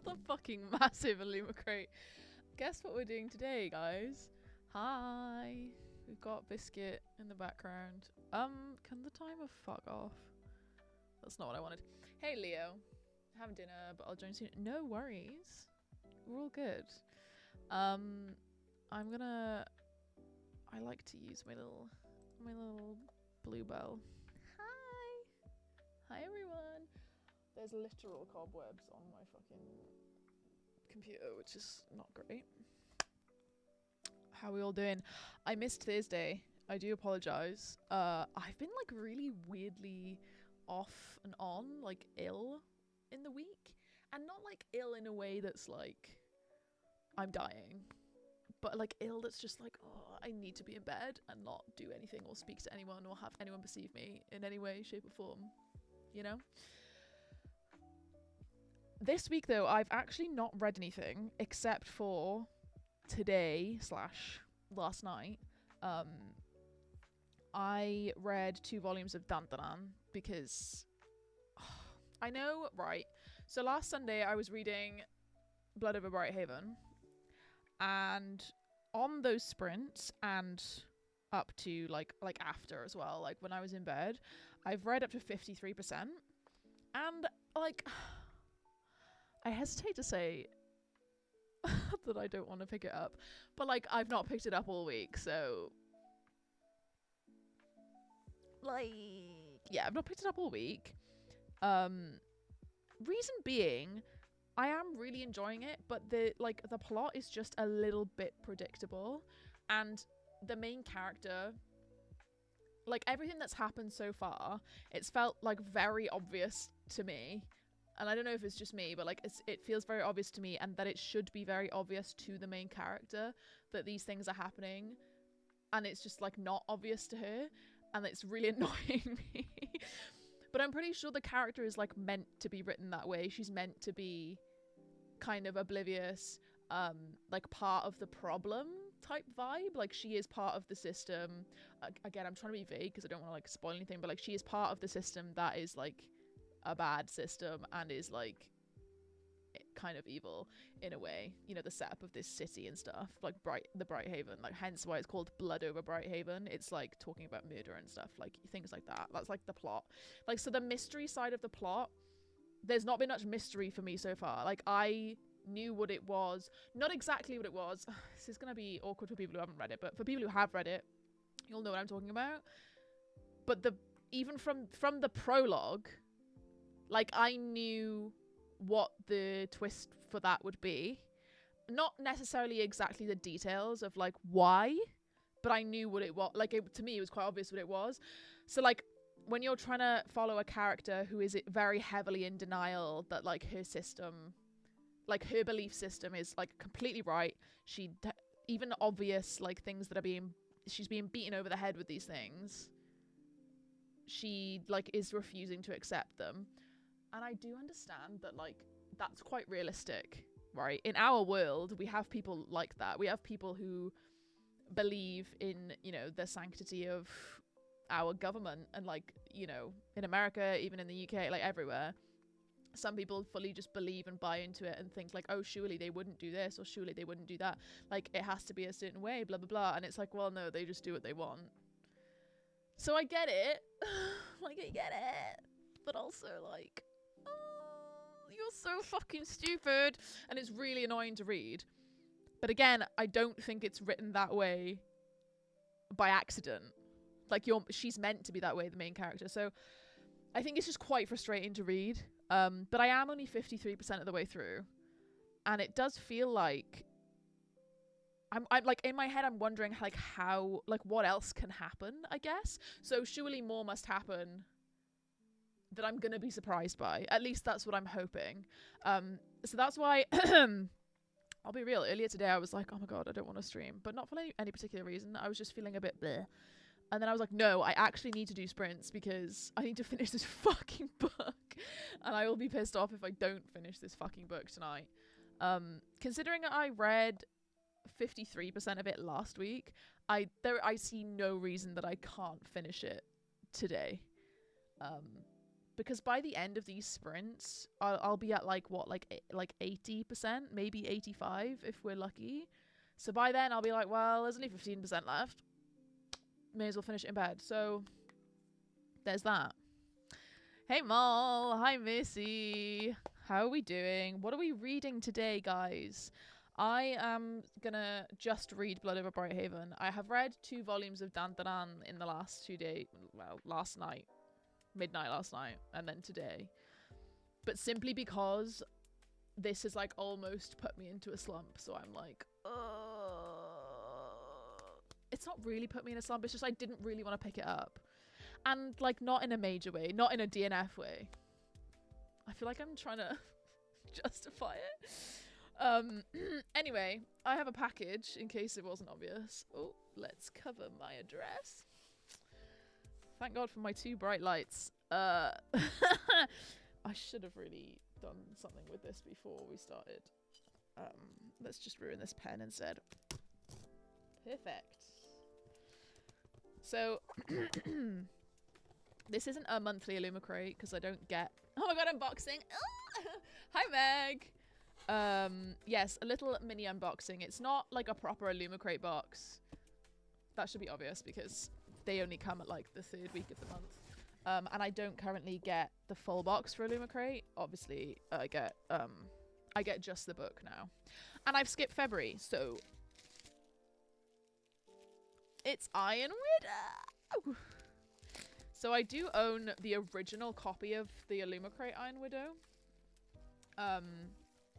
The fucking massive Illuma crate. Guess what we're doing today, guys? Hi. We've got Biscuit in the background. Can the timer fuck off? That's not what I wanted. Hey, Leo. Having dinner, but I'll join soon. No worries. We're all good. I'm gonna... I like to use my little bluebell. Hi. Hi, everyone. There's literal cobwebs on my fucking computer, which is not great. How are we all doing? I missed Thursday. I do apologize. I've been like really weirdly off and on, like ill in the week. And not like ill in a way that's like I'm dying. But like ill that's just like, oh, I need to be in bed and not do anything or speak to anyone or have anyone perceive me in any way, shape or form. You know? This week though, I've actually not read anything except for today / last night. I read 2 volumes of Dandanan because I know, right? So last Sunday I was reading Blood Over Bright Haven, and on those sprints and up to like after as well, like when I was in bed, I've read up to 53%, and like I hesitate to say that I don't want to pick it up, but like I've not picked it up all week, so like yeah, I've not picked it up all week. Reason being, I am really enjoying it, but the plot is just a little bit predictable, and the main character, like everything that's happened so far, it's felt like very obvious to me. And I don't know if it's just me, but like it feels very obvious to me, and that it should be very obvious to the main character that these things are happening, and it's just like not obvious to her, and it's really annoying me. But I'm pretty sure the character is like meant to be written that way. She's meant to be kind of oblivious, like part of the problem type vibe. Like she is part of the system. Again, I'm trying to be vague because I don't want to like spoil anything, but like she is part of the system that is like a bad system and is like kind of evil in a way, you know, the setup of this city and stuff, like the Bright Haven, like hence why it's called Blood Over Bright Haven. It's like talking about murder and stuff, like things like that. That's like the plot. Like, so the mystery side of the plot, there's not been much mystery for me so far. Like I knew what it was, not exactly what it was. This is gonna be awkward for people who haven't read it, but for people who have read it, you'll know what I'm talking about. But even from the prologue, like I knew what the twist for that would be. Not necessarily exactly the details of like why, but I knew what it was. Like to me, it was quite obvious what it was. So like when you're trying to follow a character who is very heavily in denial that like her system, like her belief system is like completely right. Even obvious like things that are she's being beaten over the head with these things. She like is refusing to accept them. And I do understand that, like, that's quite realistic, right? In our world, we have people like that. We have people who believe in, you know, the sanctity of our government. And, like, you know, in America, even in the UK, like, everywhere, some people fully just believe and buy into it and think, like, oh, surely they wouldn't do this or surely they wouldn't do that. Like, it has to be a certain way, blah, blah, blah. And it's like, well, no, they just do what they want. So I get it. Like, I get it. But also, like... you're so fucking stupid, and it's really annoying to read. But again, I don't think it's written that way by accident. Like she's meant to be that way, the main character. So I think it's just quite frustrating to read. But I am only 53% of the way through, and it does feel like I'm like in my head I'm wondering like how, like what else can happen, I guess. So surely more must happen that I'm gonna be surprised by. At least that's what I'm hoping. So that's why I'll be real, earlier today I was like, oh my god, I don't want to stream, but not for any particular reason. I was just feeling a bit bleh. And then I was like, no, I actually need to do sprints because I need to finish this fucking book, and I will be pissed off if I don't finish this fucking book tonight. Considering I read 53% of it last week, I see no reason that I can't finish it today. because by the end of these sprints, I'll be at like what, like 80%, maybe 85 if we're lucky. So by then I'll be like, well, there's only 15% left. May as well finish it in bed. So there's that. Hey Mal, hi Missy. How are we doing? What are we reading today, guys? I am gonna just read Blood Over Brighthaven. I have read 2 volumes of Dandaran in the last 2 days. Well, last night. Midnight last night. And then today. But simply because this has like almost put me into a slump. So I'm like, it's not really put me in a slump. It's just I didn't really want to pick it up. And like not in a major way. Not in a DNF way. I feel like I'm trying to justify it. Anyway, I have a package in case it wasn't obvious. Oh, let's cover my address. Thank God for my 2 bright lights. I should have really done something with this before we started. Let's just ruin this pen instead. Perfect. So, this isn't a monthly Illumicrate because I don't get... Oh my god, unboxing! Hi, Meg! Yes, a little mini unboxing. It's not like a proper Illumicrate box. That should be obvious because they only come at like the 3rd week of the month. And I don't currently get the full box for Illumicrate. Obviously, I get just the book now. And I've skipped February, so... It's Iron Widow! So I do own the original copy of the Illumicrate Iron Widow.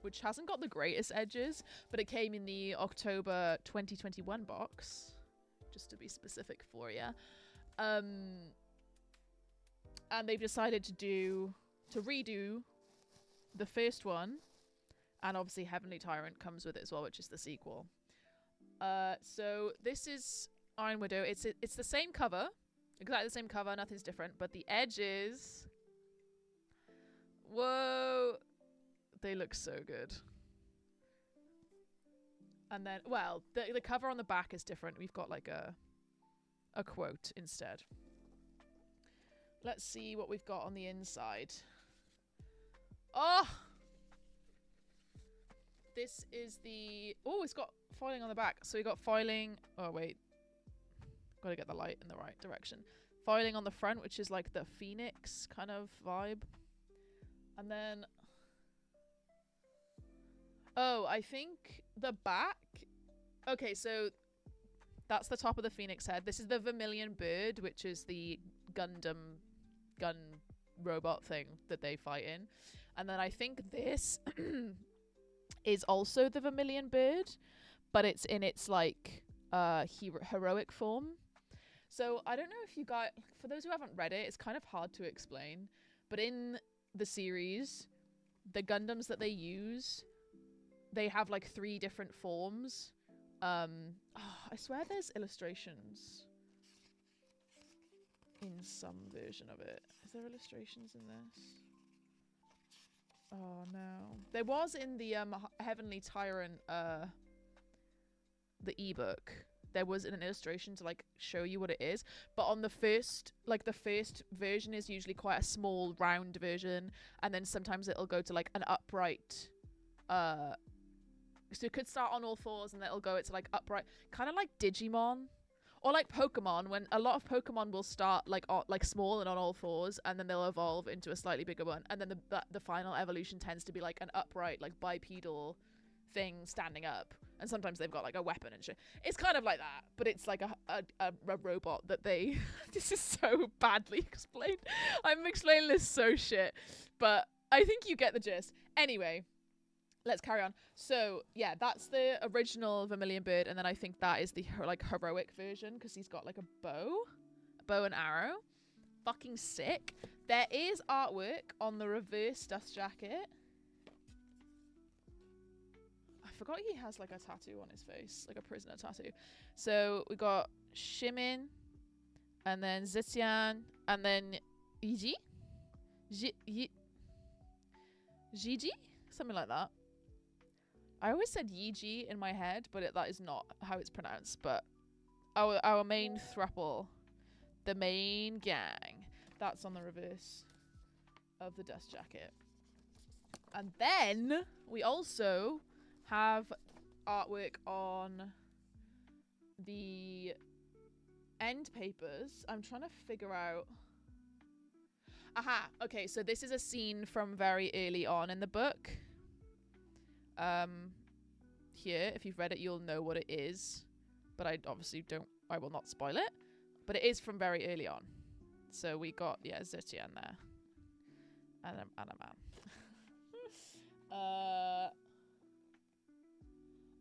Which hasn't got the greatest edges, but it came in the October 2021 box. Just to be specific for you. And they've decided to redo the first one. And obviously Heavenly Tyrant comes with it as well, which is the sequel. So this is Iron Widow. It's the same cover. Exactly the same cover, nothing's different. But the edges... Whoa! They look so good. And then, well, the cover on the back is different. We've got like a quote instead. Let's see what we've got on the inside. Oh! This is the... Oh, it's got foiling on the back. So we got foiling... Oh, wait. Gotta get the light in the right direction. Foiling on the front, which is like the Phoenix kind of vibe. And then... Oh, I think the back... Okay, so that's the top of the Phoenix head. This is the Vermilion Bird, which is the Gundam gun robot thing that they fight in. And then I think this is also the Vermilion Bird, but it's in its like heroic form. So I don't know if you guys, for those who haven't read it, it's kind of hard to explain, but in the series, the Gundams that they use, they have like 3 different forms. I swear there's illustrations in some version of it. Is there illustrations in this? Oh no. There was in the Heavenly Tyrant the ebook. There was an illustration to like show you what it is, but on the first, like the first version is usually quite a small round version, and then sometimes it'll go to like an upright so it could start on all 4s and then it'll go to like upright, kind of like Digimon or like Pokemon, when a lot of Pokemon will start like small and on all 4s, and then they'll evolve into a slightly bigger one, and then the final evolution tends to be like an upright, like bipedal thing standing up, and sometimes they've got like a weapon and shit. It's kind of like that, but it's like a robot that they this is so badly explained. I'm explaining this so shit, but I think you get the gist. Anyway, let's carry on. So yeah, that's the original Vermilion Bird, and then I think that is the like heroic version, because he's got like a bow and arrow. Fucking sick. There is artwork on the reverse dust jacket. I forgot he has like a tattoo on his face, like a prisoner tattoo. So we got Shimin, and then Zetian, and then Iji? Gigi? Something like that. I always said Yiji in my head, but that is not how it's pronounced. But our main throuple, the main gang, that's on the reverse. of the dust jacket. And then we also have artwork on the end papers. I'm trying to figure out. Aha, okay, so this is a scene from very early on in the book. Here, if you've read it, you'll know what it is. But I obviously I will not spoil it. But it is from very early on. So we got, yeah, Zetian there. And a man.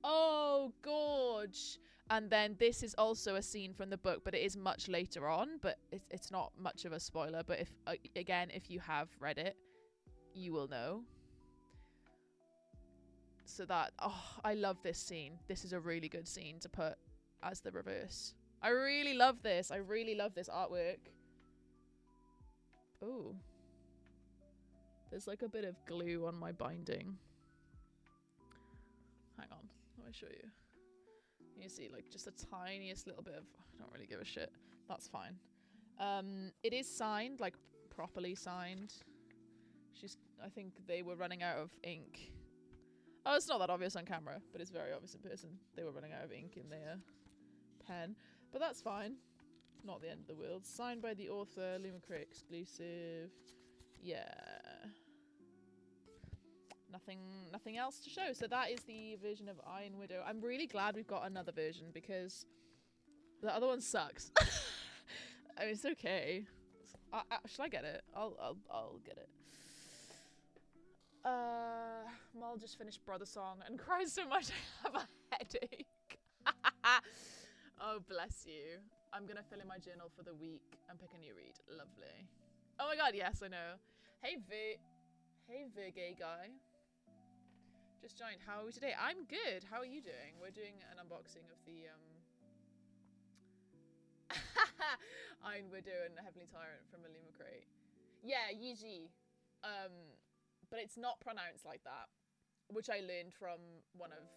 Oh, gorge. And then this is also a scene from the book, but it is much later on. But it's not much of a spoiler. But if again, if you have read it, you will know. So that, oh, I love this scene. This is a really good scene to put as the reverse. I really love this. I really love this artwork. Oh. There's like a bit of glue on my binding. Hang on. Let me show you. You see like just a tiniest little bit of, I don't really give a shit. That's fine. It is signed, like properly signed. I think they were running out of ink. Oh, it's not that obvious on camera, but it's very obvious in person. They were running out of ink in their pen. But that's fine. Not the end of the world. Signed by the author, Lumacrate exclusive. Yeah. Nothing else to show. So that is the version of Iron Widow. I'm really glad we've got another version because the other one sucks. I mean, it's okay. Should I get it? I'll get it. Mal just finished Brother Song and cried so much I have a headache. Oh, bless you. I'm gonna fill in my journal for the week and pick a new read. Lovely. Oh my god, yes, I know. Hey, gay guy. Just joined. How are we today? I'm good. How are you doing? We're doing an unboxing of the Iron Widow and Heavenly Tyrant from a Lumacrate. Yeah, Yiji. But it's not pronounced like that, which I learned from one of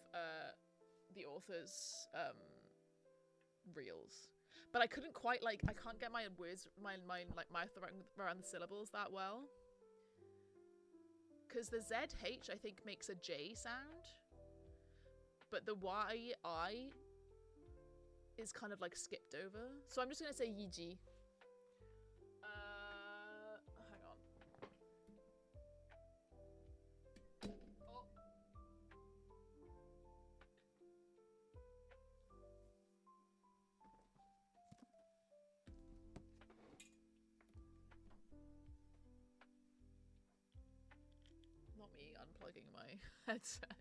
the author's reels. But I couldn't quite I can't get my words, my mouth around the syllables that well. Because the ZH, I think, makes a J sound. But the YI is kind of like skipped over. So I'm just going to say Yiji. Hang on. Oh. Not me unplugging my headset.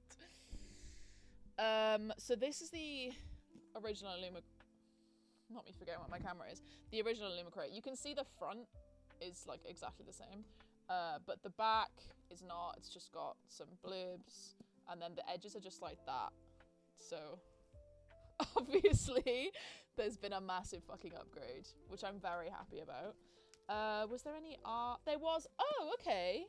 So this is the original not me forgetting what my camera is. The original Lumacrate. You can see the front is like exactly the same. But the back is not. It's just got some blurbs. And then the edges are just like that. So obviously there's been a massive fucking upgrade, which I'm very happy about. Was there any art? There was. Oh, okay.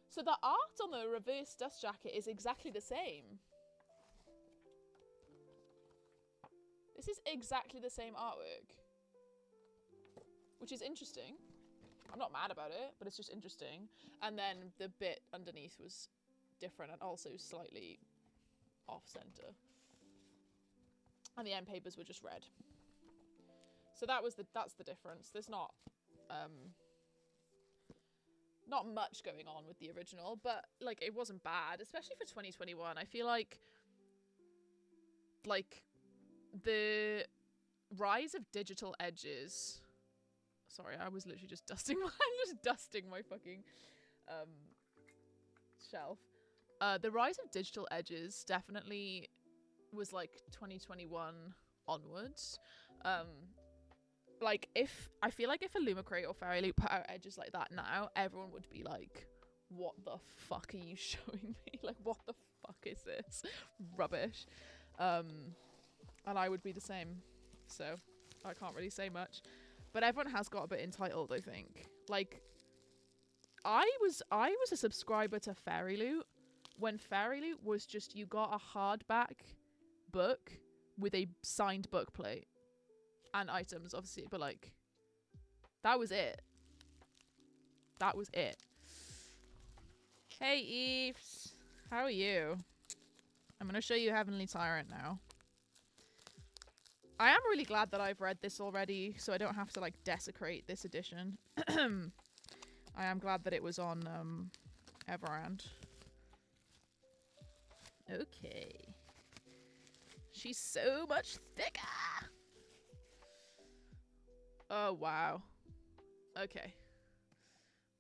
So the art on the reverse dust jacket is exactly the same. This is exactly the same artwork. Which is interesting. I'm not mad about it, but it's just interesting. And then the bit underneath was different and also slightly off-center. And the end papers were just red. So that's the difference. There's not much going on with the original, but like it wasn't bad, especially for 2021. I feel like the rise of digital edges. Sorry, I was literally just dusting my fucking shelf. The rise of digital edges definitely was like 2021 onwards. I feel like if a Lumacrate or Fairy Loot put out edges like that now, everyone would be like, what the fuck are you showing me? Like, what the fuck is this? Rubbish. And I would be the same. So, I can't really say much. But everyone has got a bit entitled, I think. Like, I was a subscriber to Fairy Loot when Fairy Loot was just, you got a hardback book with a signed book plate. And items, obviously, but like, that was it. that was it. Hey, Eves. How are you? I'm going to show you Heavenly Tyrant now. I am really glad that I've read this already, so I don't have to, like, desecrate this edition. I am glad that it was on, Everand. Okay. She's so much thicker! Oh, wow. Okay.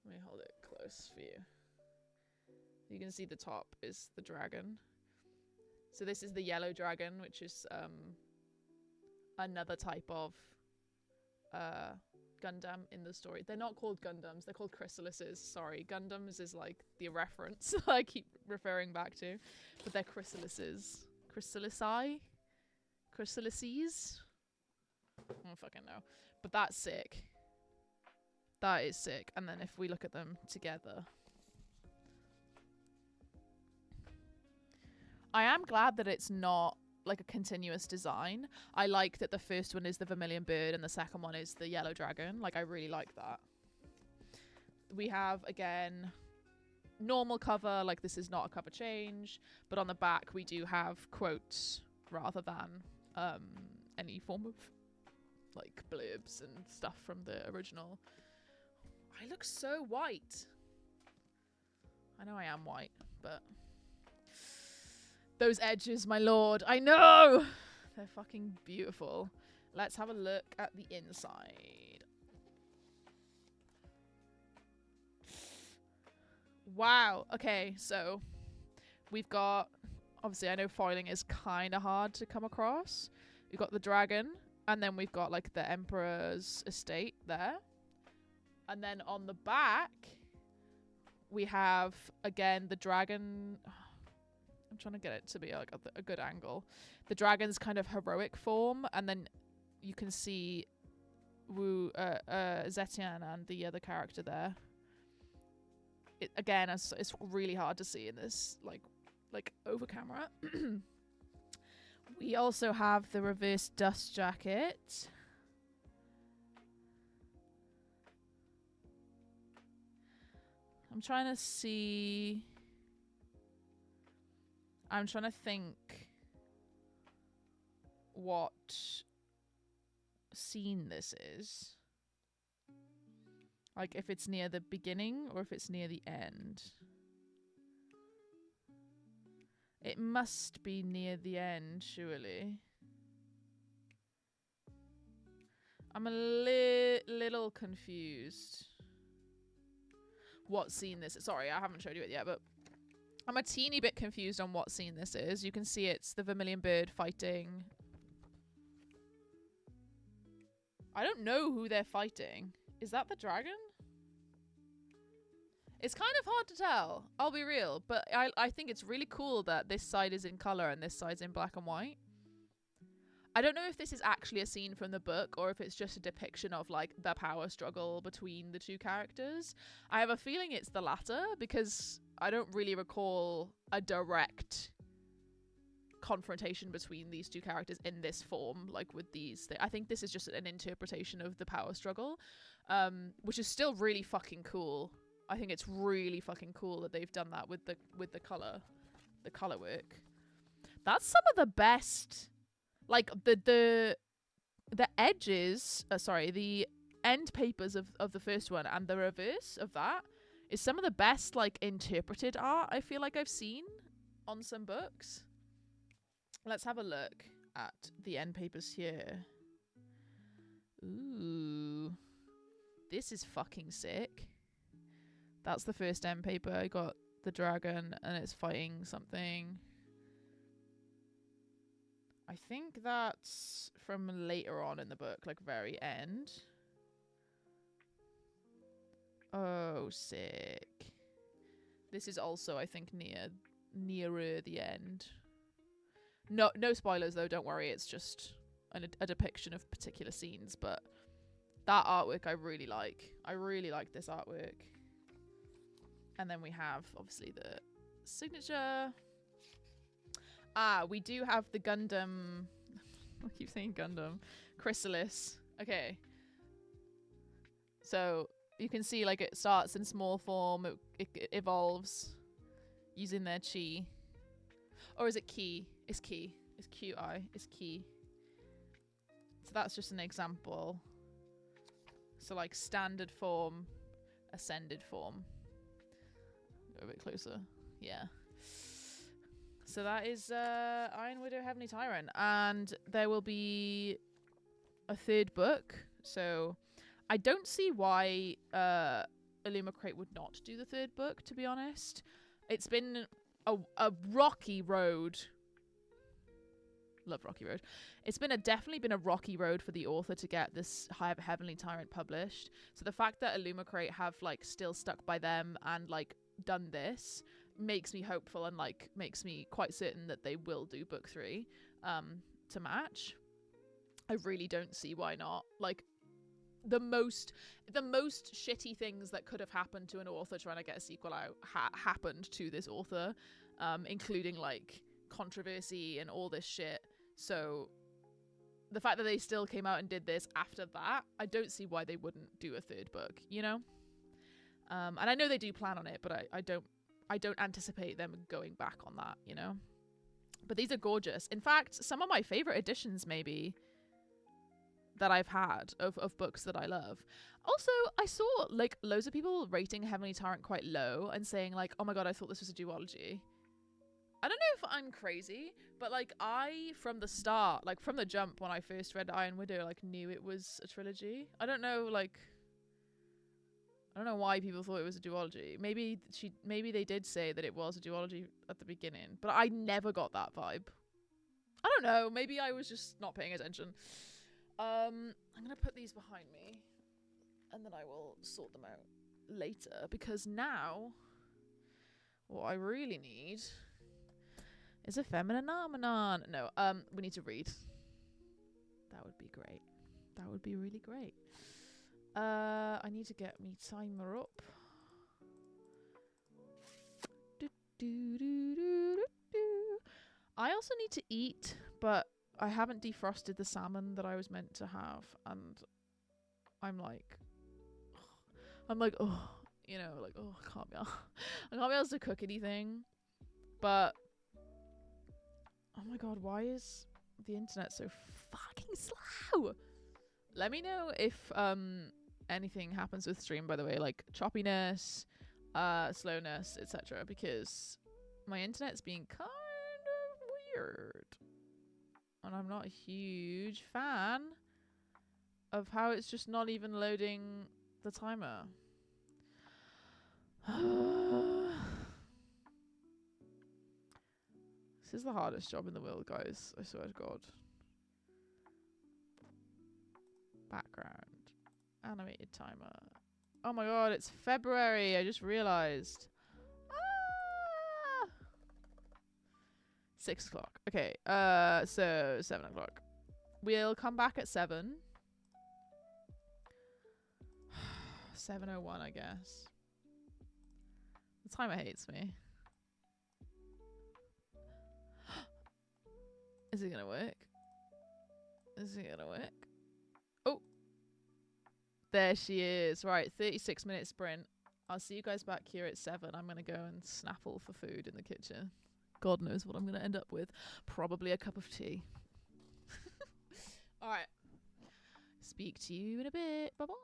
Let me hold it close for you. You can see the top is the dragon. So this is the yellow dragon, which is, another type of Gundam in the story. They're not called Gundams, they're called chrysalises. Sorry, Gundams is like the reference I keep referring back to. But they're chrysalises. Chrysalises? Chrysalises? I don't fucking know. But that's sick. That is sick. And then if we look at them together. I am glad that it's not like a continuous design. I like that the first one is the vermilion bird and the second one is the yellow dragon. Like, I really like that. We have, again, normal cover, like this is not a cover change, but on the back we do have quotes rather than any form of like blurbs and stuff from the original. I look so white. I know I am white, but those edges, my lord. I know! They're fucking beautiful. Let's have a look at the inside. Wow. Okay, so we've got... Obviously, I know foiling is kind of hard to come across. We've got the dragon, and then we've got, like, the Emperor's estate there. And then on the back, we have, again, the dragon... I'm trying to get it to be like a good angle. The dragon's kind of heroic form, and then you can see Zetian and the other character there. Again, it's really hard to see in this like over camera. We also have the reverse dust jacket. I'm trying to see. I'm trying to think what scene this is. Like, if it's near the beginning or if it's near the end. It must be near the end, surely. I'm a little confused. What scene this is. Sorry, I haven't showed you it yet, but I'm a teeny bit confused on what scene this is. You can see it's the vermilion bird fighting. I don't know who they're fighting. Is that the dragon? It's kind of hard to tell, I'll be real, but I think it's really cool that this side is in colour and this side's in black and white. I don't know if this is actually a scene from the book or if it's just a depiction of, like, the power struggle between the two characters. I have a feeling it's the latter because I don't really recall a direct confrontation between these two characters in this form, like with these. I think this is just an interpretation of the power struggle, which is still really fucking cool. I think it's really fucking cool that they've done that with the color work. That's some of the best. Like, the edges, the end papers of the first one and the reverse of that is some of the best, like, interpreted art I feel like I've seen on some books. Let's have a look at the end papers here. Ooh. This is fucking sick. That's the first end paper. I got the dragon and it's fighting something. I think that's from later on in the book, like very end. Oh, sick. This is also, I think, nearer the end. No spoilers though, don't worry. It's just a depiction of particular scenes, but that artwork I really like. I really like this artwork. And then we have, obviously, the signature. Ah, we do have the Gundam. I keep saying Gundam. Chrysalis. Okay. So, You can see like it starts in small form, it evolves using their chi. Or is it ki? It's ki. It's qi. It's ki. So that's just an example. So like standard form, ascended form. Go a bit closer. Yeah. So that is Iron Widow, Heavenly Tyrant. And there will be a third book. So I don't see why Illumicrate would not do the third book, to be honest. It's been a rocky road. Love Rocky Road. It's been definitely been a rocky road for the author to get this Heavenly Tyrant published. So the fact that Illumicrate have like still stuck by them and like done this makes me hopeful and like makes me quite certain that they will do book 3 to match. I really don't see why not. Like the most shitty things that could have happened to an author trying to get a sequel out happened to this author, including like controversy and all this shit. So the fact that they still came out and did this after that, I don't see why they wouldn't do a third book, you know? And I know they do plan on it, but I don't anticipate them going back on that, you know? But these are gorgeous. In fact, some of my favorite editions maybe that I've had of books that I love. Also, I saw like loads of people rating Heavenly Tyrant quite low and saying like, oh my god, I thought this was a duology. I don't know if I'm crazy, but like I, from the start, like from the jump when I first read Iron Widow, like knew it was a trilogy. I don't know why people thought it was a duology. Maybe they did say that it was a duology at the beginning, but I never got that vibe. I don't know, maybe I was just not paying attention. I'm gonna put these behind me and then I will sort them out later, because now what I really need is a feminine phenomenon. No, we need to read. That would be great. That would be really great. I need to get me timer up. I also need to eat, but I haven't defrosted the salmon that I was meant to have, and I'm like, oh, you know, like, oh, I can't be able to cook anything. But oh my god, why is the internet so fucking slow? Let me know if anything happens with stream, by the way, like choppiness, slowness, etc., because my internet's being kind of weird. And I'm not a huge fan of how it's just not even loading the timer. This is the hardest job in the world, guys. I swear to God. Background. Animated timer. Oh my god, it's February. I just realized. 6 o'clock. Okay, so 7 o'clock. We'll come back at 7. 7:01, I guess. The timer hates me. Is it gonna work? Is it gonna work? Oh! There she is. Right, 36-minute sprint. I'll see you guys back here at 7. I'm gonna go and snaffle for food in the kitchen. God knows what I'm going to end up with. Probably a cup of tea. Alright. Speak to you in a bit. Bye-bye.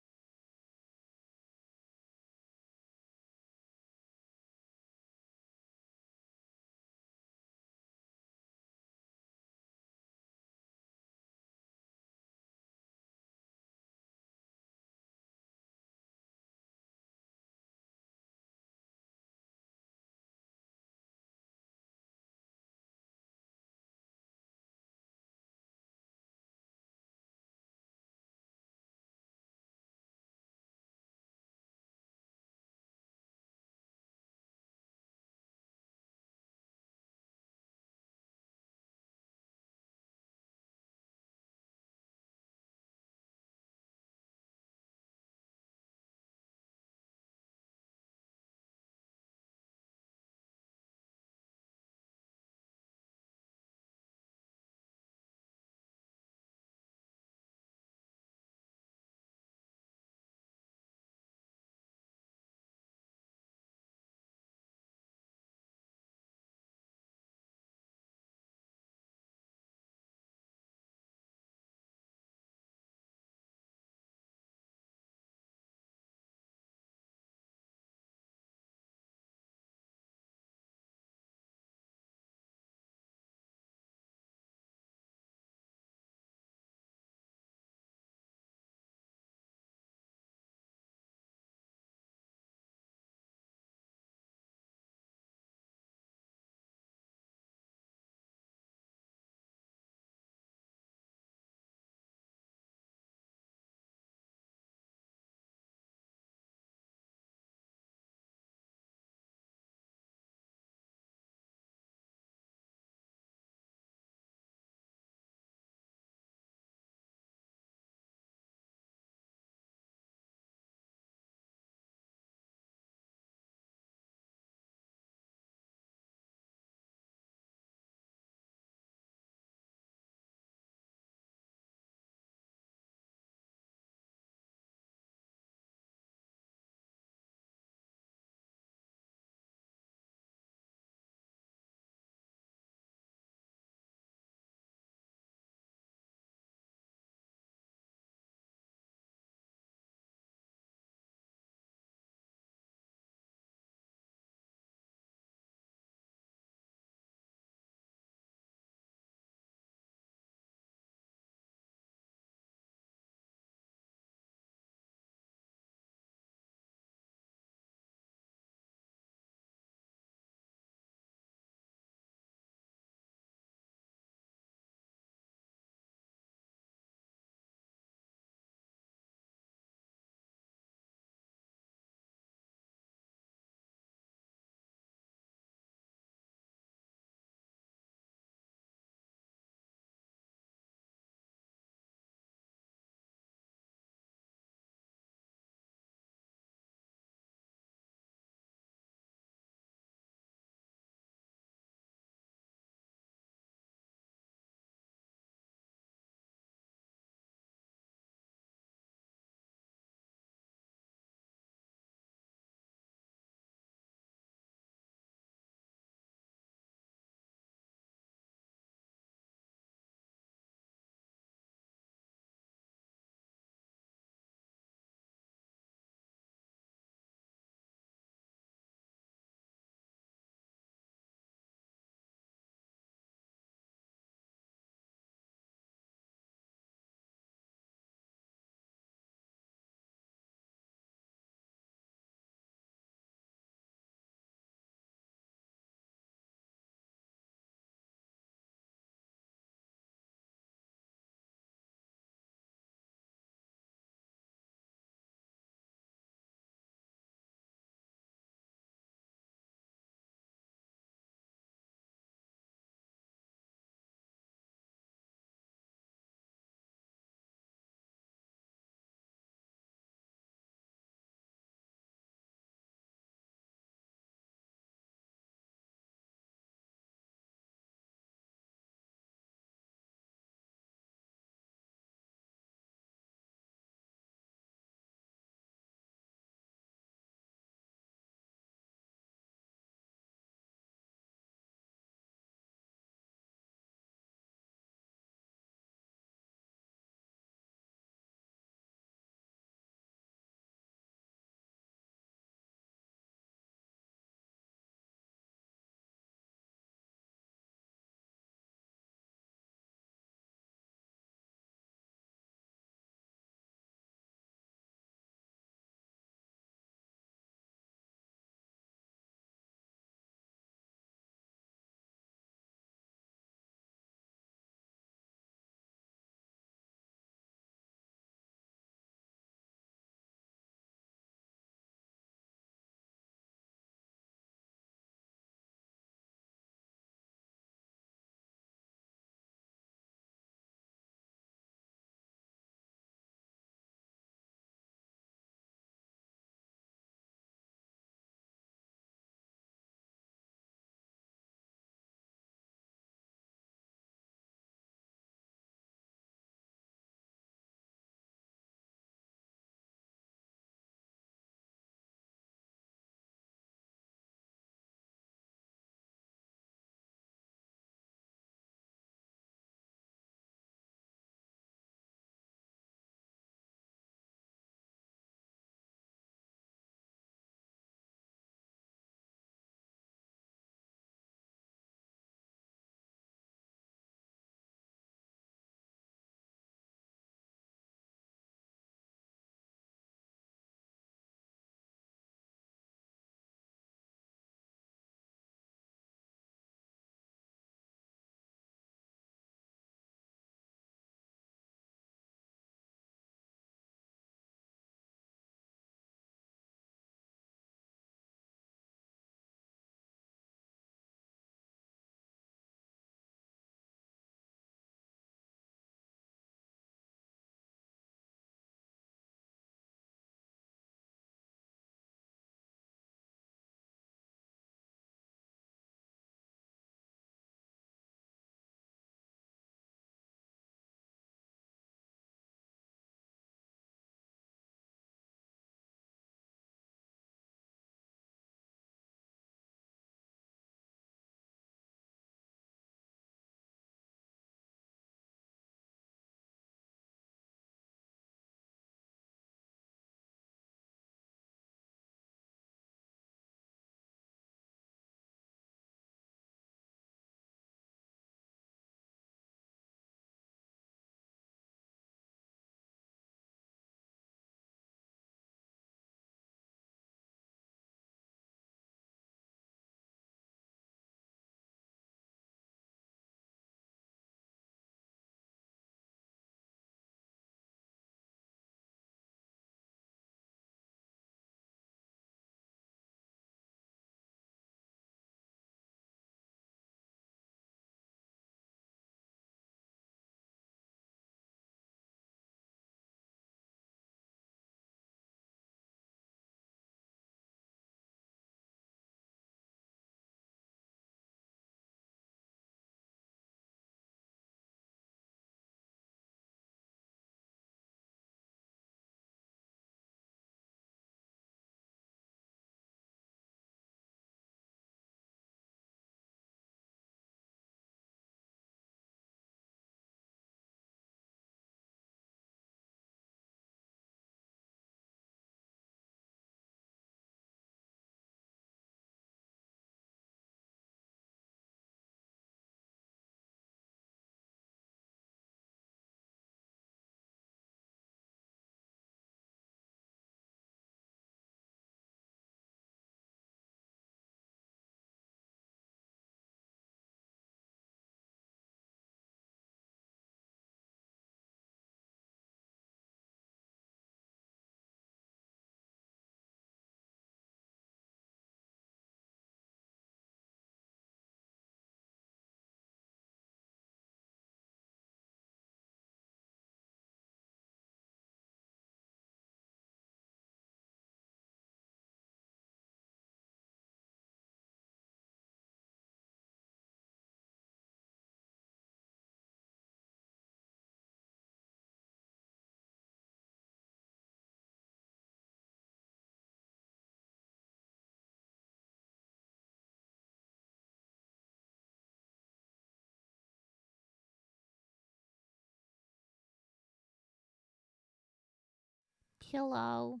Hello.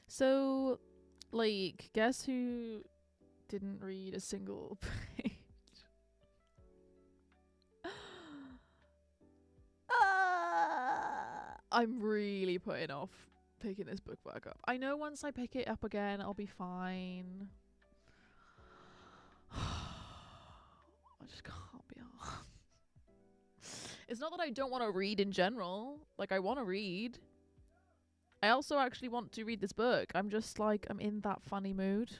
So, like, guess who didn't read a single page? I'm really putting off picking this book back up. I know once I pick it up again, I'll be fine. I just can't be arsed. It's not that I don't want to read in general. Like, I want to read. I also actually want to read this book. I'm just like, I'm in that funny mood.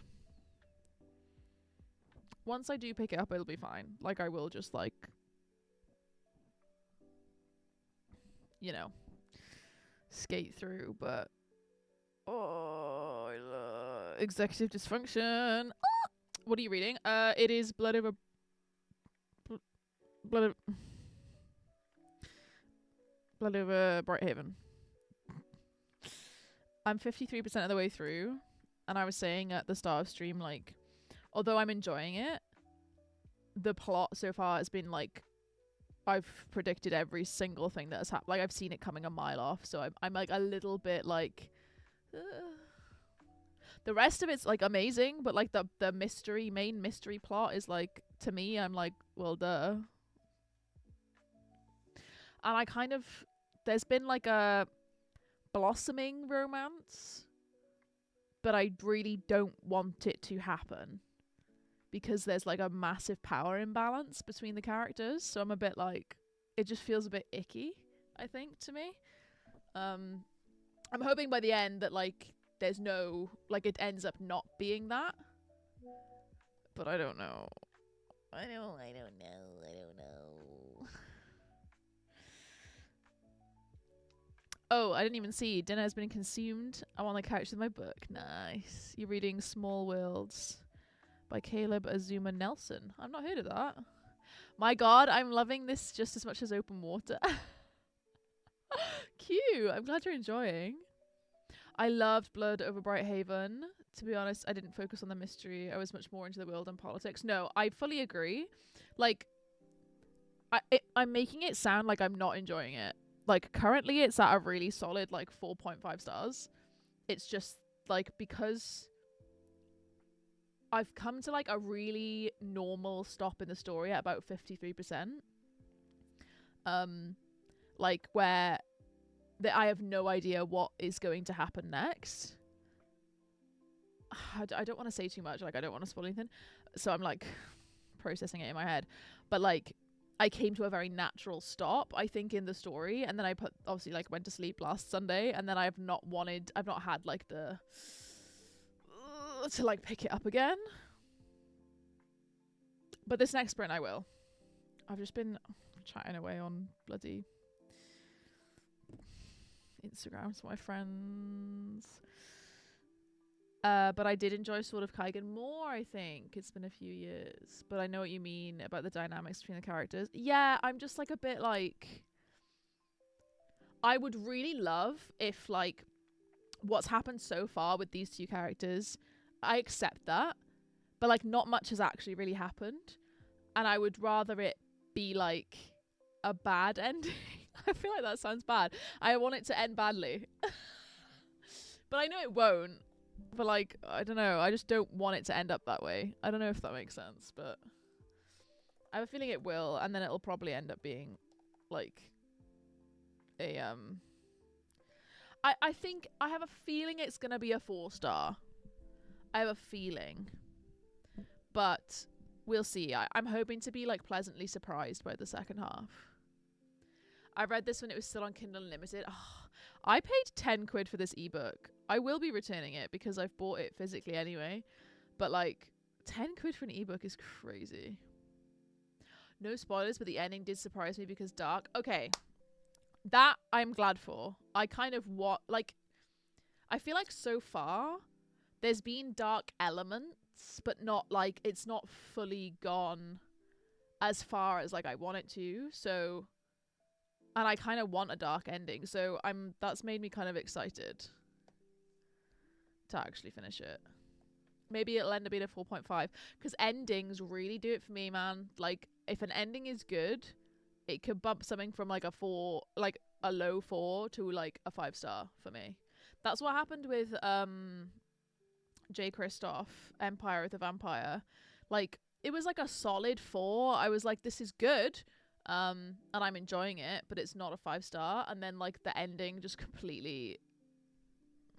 Once I do pick it up, it'll be fine. Like, I will just, like, you know, skate through, but executive dysfunction. Ah! What are you reading? It is Blood Over Brighthaven. I'm 53% of the way through, and I was saying at the start of stream, like, although I'm enjoying it, the plot so far has been like, I've predicted every single thing that has happened. Like, I've seen it coming a mile off, so I'm like a little bit like, the rest of it's like amazing, but like the main mystery plot is like, to me, I'm like, well, duh. And I kind of, there's been like a blossoming romance, but I really don't want it to happen because there's like a massive power imbalance between the characters. So I'm a bit like, it just feels a bit icky, I think, to me. I'm hoping by the end that like there's no, like, it ends up not being that, but I don't know. I don't know. Oh, I didn't even see. Dinner has been consumed. I'm on the couch with my book. Nice. You're reading Small Worlds by Caleb Azuma Nelson. I've not heard of that. My god, I'm loving this just as much as Open Water. Cute. I'm glad you're enjoying. I loved Blood Over Brighthaven. To be honest, I didn't focus on the mystery. I was much more into the world and politics. No, I fully agree. Like, I'm making it sound like I'm not enjoying it. Like, currently it's at a really solid, like, 4.5 stars. It's just, like, because I've come to, like, a really normal stop in the story at about 53%. Like, where I have no idea what is going to happen next. I don't want to say too much. Like, I don't want to spoil anything. So I'm, like, processing it in my head. But, like, I came to a very natural stop, I think, in the story, and then I obviously like went to sleep last Sunday, and then I've not had like the to like pick it up again. But this next sprint I will. I've just been chatting away on bloody Instagram to my friends. But I did enjoy Sword of Kaigen more, I think. It's been a few years. But I know what you mean about the dynamics between the characters. Yeah, I'm just like a bit like, I would really love if like what's happened so far with these two characters, I accept that, but like not much has actually really happened. And I would rather it be like a bad ending. I feel like that sounds bad. I want it to end badly. But I know it won't. But like, I don't know, I just don't want it to end up that way. I don't know if that makes sense, but I have a feeling it will, and then it'll probably end up being like a I think I have a feeling it's gonna be a 4-star. I have a feeling. But we'll see. I'm hoping to be like pleasantly surprised by the second half. I read this when it was still on Kindle Unlimited. Oh, I paid 10 quid for this ebook. I will be returning it because I've bought it physically anyway. But like, 10 quid for an ebook is crazy. No spoilers, but the ending did surprise me because dark. Okay. That I'm glad for. I kind of I feel like so far there's been dark elements, but not like, it's not fully gone as far as like I want it to. So, and I kind of want a dark ending. So that's made me kind of excited to actually finish it. Maybe it'll end up being a 4.5 because endings really do it for me, man. Like, if an ending is good, it could bump something from like a 4, like a low 4 to like a 5-star for me. That's what happened with J. Kristoff, Empire of the Vampire. Like, it was like a solid 4. I was like, this is good. And I'm enjoying it, but it's not a 5-star. And then like the ending just completely,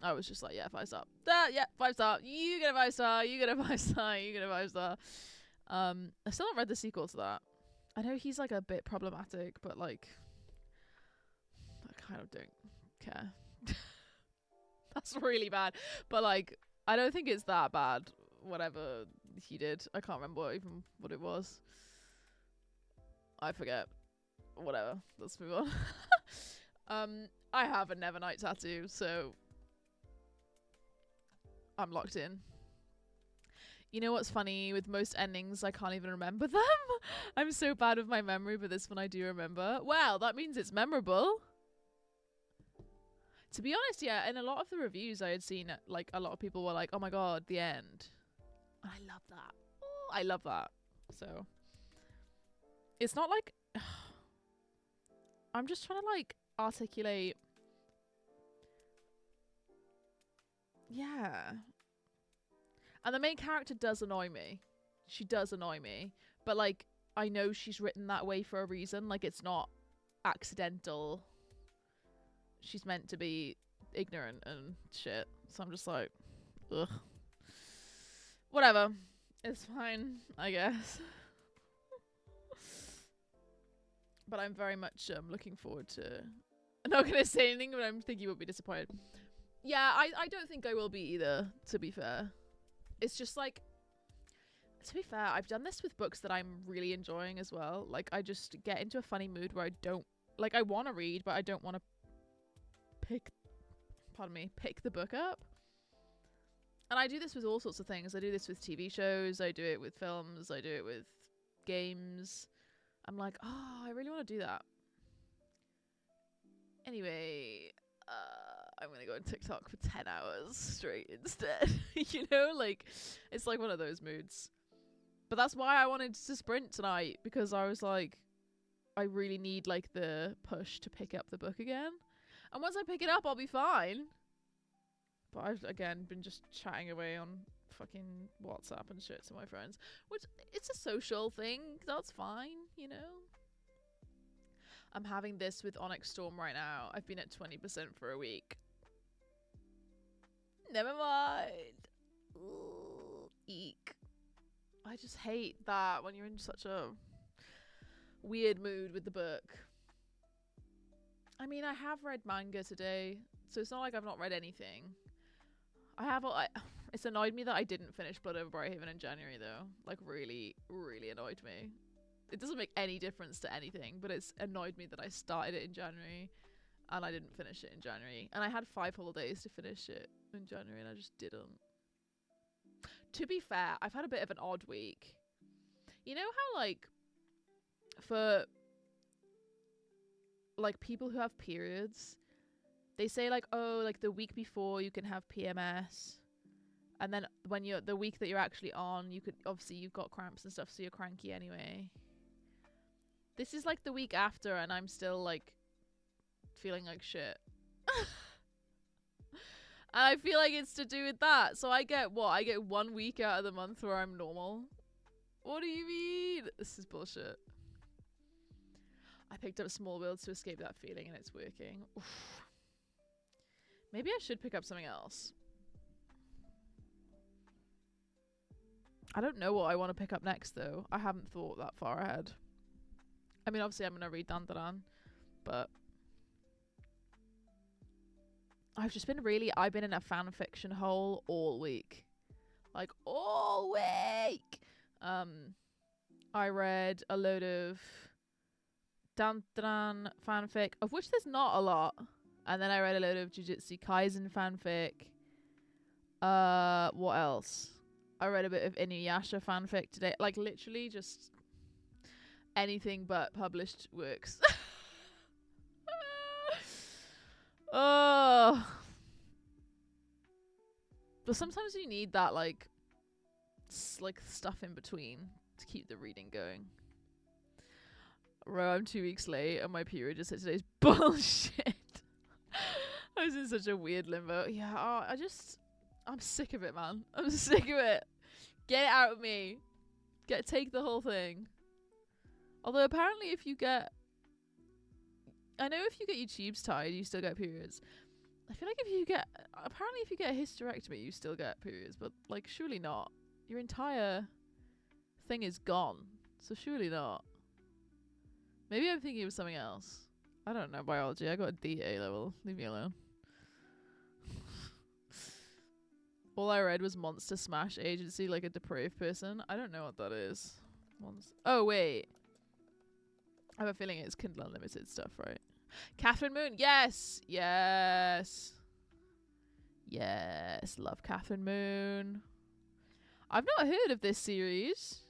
I was just like, yeah, 5-star. Yeah, 5-star. You get a 5-star. You get a 5-star. You get a 5-star. I still haven't read the sequel to that. I know he's like a bit problematic, but like, I kind of don't care. That's really bad. But like, I don't think it's that bad. Whatever he did, I can't remember even what it was. I forget. Whatever. Let's move on. I have a Nevernight tattoo, so I'm locked in. You know what's funny? With most endings, I can't even remember them. I'm so bad with my memory, but this one I do remember. Well, that means it's memorable. To be honest, yeah, in a lot of the reviews I had seen, like, a lot of people were like, oh my god, the end. And I love that. Oh, I love that. So, it's not like... I'm just trying to, like, articulate... Yeah. And the main character does annoy me. She does annoy me. But, like, I know she's written that way for a reason. Like, it's not accidental. She's meant to be ignorant and shit. So I'm just like, ugh. Whatever. It's fine, I guess. But I'm very much looking forward to... I'm not going to say anything, but I'm thinking you'll be disappointed. Yeah, I don't think I will be either, to be fair. It's just like... To be fair, I've done this with books that I'm really enjoying as well. Like, I just get into a funny mood where I don't... Like, I want to read, but I don't want to pick the book up. And I do this with all sorts of things. I do this with TV shows, I do it with films, I do it with games. I'm like, oh, I really want to do that. Anyway, I'm gonna go on TikTok for 10 hours straight instead. You know, like, it's like one of those moods. But that's why I wanted to sprint tonight, because I was like, I really need like the push to pick up the book again. And once I pick it up, I'll be fine. But I've, again, been just chatting away on fucking WhatsApp and shit to my friends. Which, it's a social thing. That's fine, you know? I'm having this with Onyx Storm right now. I've been at 20% for a week. Never mind. Ooh, eek. I just hate that when you're in such a weird mood with the book. I mean, I have read manga today, so it's not like I've not read anything. It's annoyed me that I didn't finish Blood Over Brighthaven in January, though. Like, really, really annoyed me. It doesn't make any difference to anything, but it's annoyed me that I started it in January and I didn't finish it in January. And I had 5 whole days to finish it in January and I just didn't. To be fair, I've had a bit of an odd week. You know how, like, for... like, people who have periods, they say, like, oh, like, the week before you can have PMS, and then when you're the week that you're actually on, you could, obviously you've got cramps and stuff, so you're cranky anyway. This is like the week after and I'm still like feeling like shit. And I feel like it's to do with that. So I get what? I get 1 week out of the month where I'm normal. What do you mean? This is bullshit. I picked up Small Worlds to escape that feeling and it's working. Oof. Maybe I should pick up something else. I don't know what I want to pick up next, though. I haven't thought that far ahead. I mean, obviously, I'm going to read Dandaran, but... I've been in a fan fiction hole all week. Like, all week! I read a load of Dandaran fanfic, of which there's not a lot. And then I read a load of Jujutsu Kaisen fanfic. What else? I read a bit of Inuyasha fanfic today. Like, literally just anything but published works. Oh. But sometimes you need that, like stuff in between to keep the reading going. Bro, I'm 2 weeks late and my period just hit today's bullshit. I was in such a weird limbo. Yeah, I'm sick of it, man. I'm sick of it. Get it out of me. Take the whole thing. Although apparently if you get your tubes tied, you still get periods. I feel like if you get a hysterectomy, you still get periods, but like surely not. Your entire thing is gone, so surely not. Maybe I'm thinking of something else. I don't know biology. I got a D A level. Leave me alone. All I read was Monster Smash Agency, like a depraved person. I don't know what that is. Oh wait, I have a feeling it's Kindle Unlimited stuff, right? Catherine Moon, yes, love Catherine Moon. I've not heard of this series.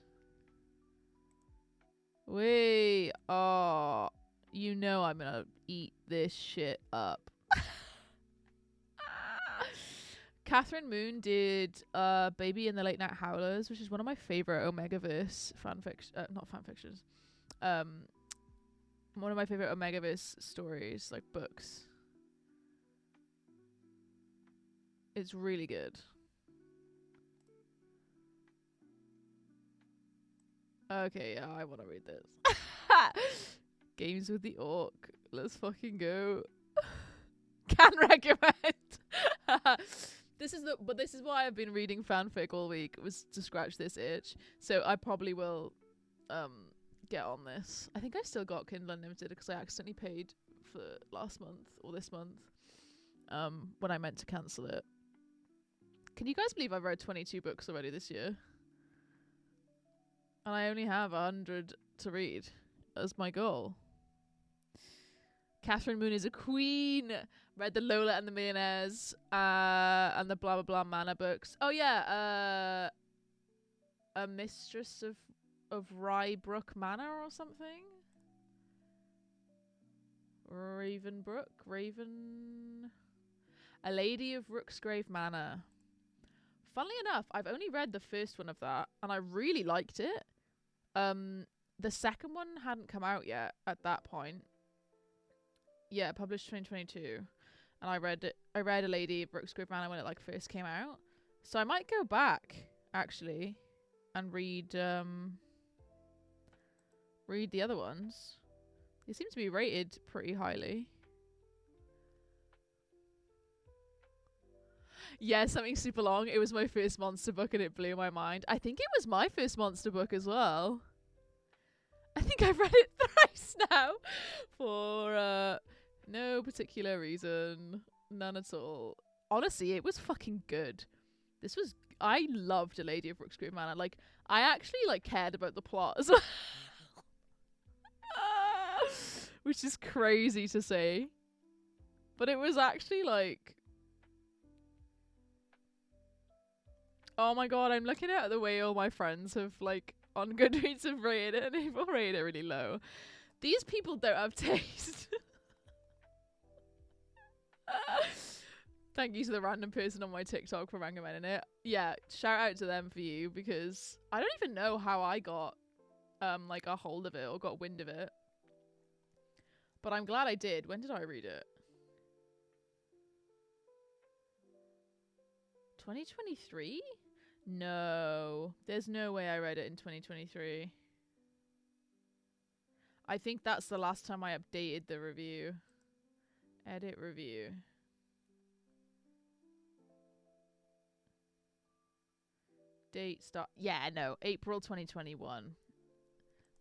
Wait, oh, you know I'm gonna eat this shit up. Catherine Moon did Baby and the Late Night Howlers, which is one of my favorite Omegaverse not fanfictions. One of my favorite Omegaverse stories, like books. It's really good. Okay, yeah, I want to read this. Games with the Orc. Let's fucking go. Can recommend. This is why I've been reading fanfic all week, was to scratch this itch. So I probably will get on this. I think I still got Kindle Unlimited because I accidentally paid for last month or this month when I meant to cancel it. Can you guys believe I've read 22 books already this year? And I only have 100 to read as my goal. Catherine Moon is a queen. Read the Lola and the Millionaires and the blah blah blah Manor books. Oh yeah, a Mistress of Rybrook Manor or something. A Lady of Rooksgrave Manor. Funnily enough, I've only read the first one of that and I really liked it. The second one hadn't come out yet at that point. Yeah, published 2022. And I read A Lady of Rooksgrave Manor when it like first came out. So I might go back actually and read the other ones. They seem to be rated pretty highly. Yeah, something super long. It was my first monster book and it blew my mind. I think it was my first monster book as well. I think I've read it thrice now for no particular reason. None at all. Honestly, it was fucking good. I loved A Lady of Rooksgrave Manor. Like, I actually like cared about the plot as well. Which is crazy to say. But it was actually like, oh my god, I'm looking at the way all my friends have like on Goodreads have rated it and they've all rated it really low. These people don't have taste. Thank you to the random person on my TikTok for recommending it. Yeah, shout out to them for you, because I don't even know how I got like a hold of it or got wind of it. But I'm glad I did. When did I read it? 2023? No. There's no way I read it in 2023. I think that's the last time I updated the review. Edit review. Date start. Yeah, no. April 2021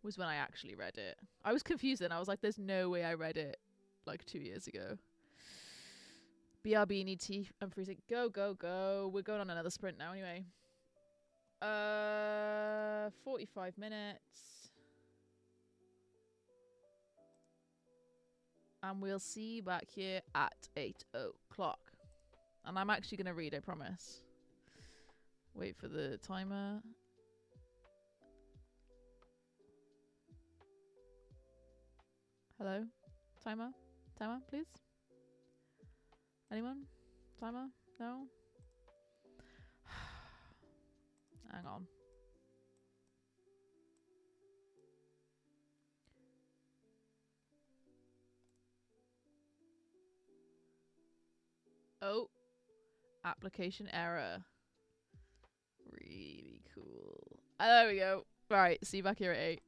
was when I actually read it. I was confused then. I was like, there's no way I read it like 2 years ago. BRB, need tea. I'm freezing. Go, go, go. We're going on another sprint now anyway. 45 minutes. And we'll see you back here at 8 o'clock. And I'm actually going to read, I promise. Wait for the timer. Hello? Timer? Timer, please? Anyone? Timer? No? Hang on. Oh, application error. Really cool. There we go. Right, see you back here at 8.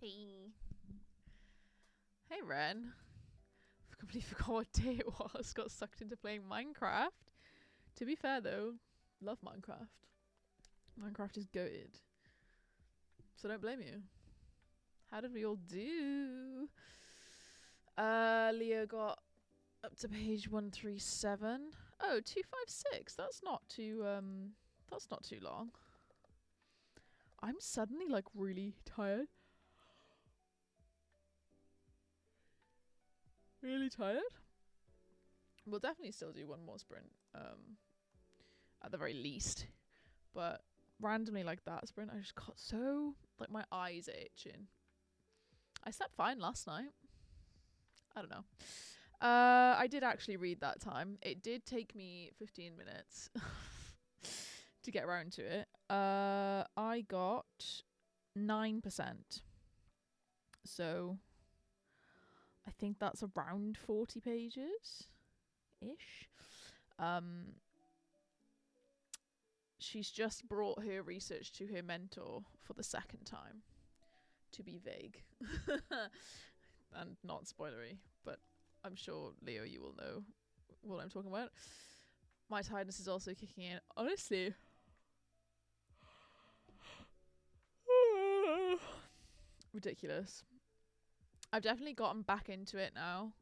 Hey. Hey, Ren. I completely forgot what day it was. Got sucked into playing Minecraft. To be fair, though, love Minecraft. Minecraft is goated. So don't blame you. How did we all do? Leo got up to page 137. Oh, 256. That's not too long. I'm suddenly like really tired. Really tired. We'll definitely still do one more sprint. At the very least. But randomly like that sprint, I just got so like my eyes are itching. I slept fine last night. I don't know. I did actually read that time. It did take me 15 minutes to get around to it. I got 9%. So I think that's around 40 pages ish. She's just brought her research to her mentor for the second time. To be vague. And not spoilery, but I'm sure, Leo, you will know what I'm talking about. My tiredness is also kicking in. Honestly. Ridiculous. I've definitely gotten back into it now.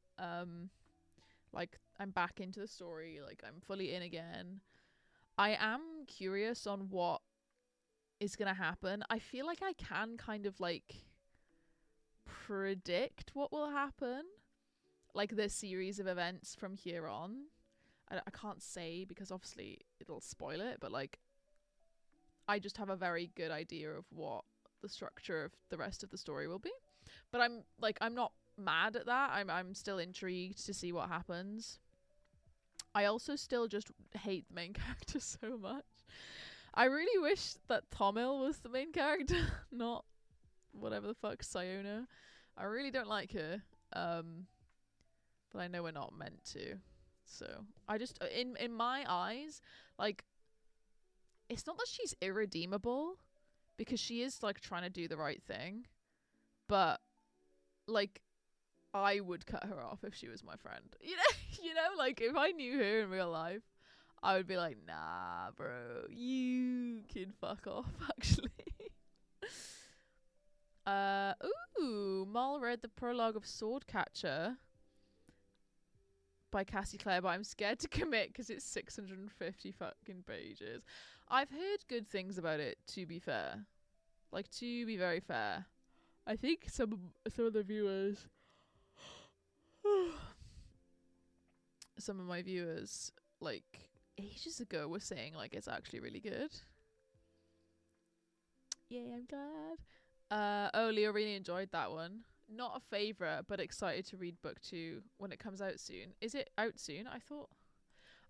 Like, I'm back into the story. Like, I'm fully in again. I am curious on what is going to happen. I feel like I can kind of, like, predict what will happen. Like, the series of events from here on. I can't say because obviously it'll spoil it, but, like, I just have a very good idea of what the structure of the rest of the story will be. But I'm not mad at that. I'm still intrigued to see what happens. I also still just hate the main character so much. I really wish that Tomil was the main character, not whatever the fuck Siona. I really don't like her. But I know we're not meant to. So I just in my eyes, like, it's not that she's irredeemable, because she is like trying to do the right thing, but like I would cut her off if she was my friend. You know, like if I knew her in real life, I would be like, nah, bro, you can fuck off, actually. Mal read the prologue of Swordcatcher by Cassie Clare, but I'm scared to commit because it's 650 fucking pages. I've heard good things about it, to be fair. Like, to be very fair. I think some of the viewers... some of my viewers, like, ages ago were saying, like, it's actually really good. Yay, I'm glad. Oh, Leo really enjoyed that one. Not a favourite, but excited to read book 2 when it comes out soon. Is it out soon? I thought...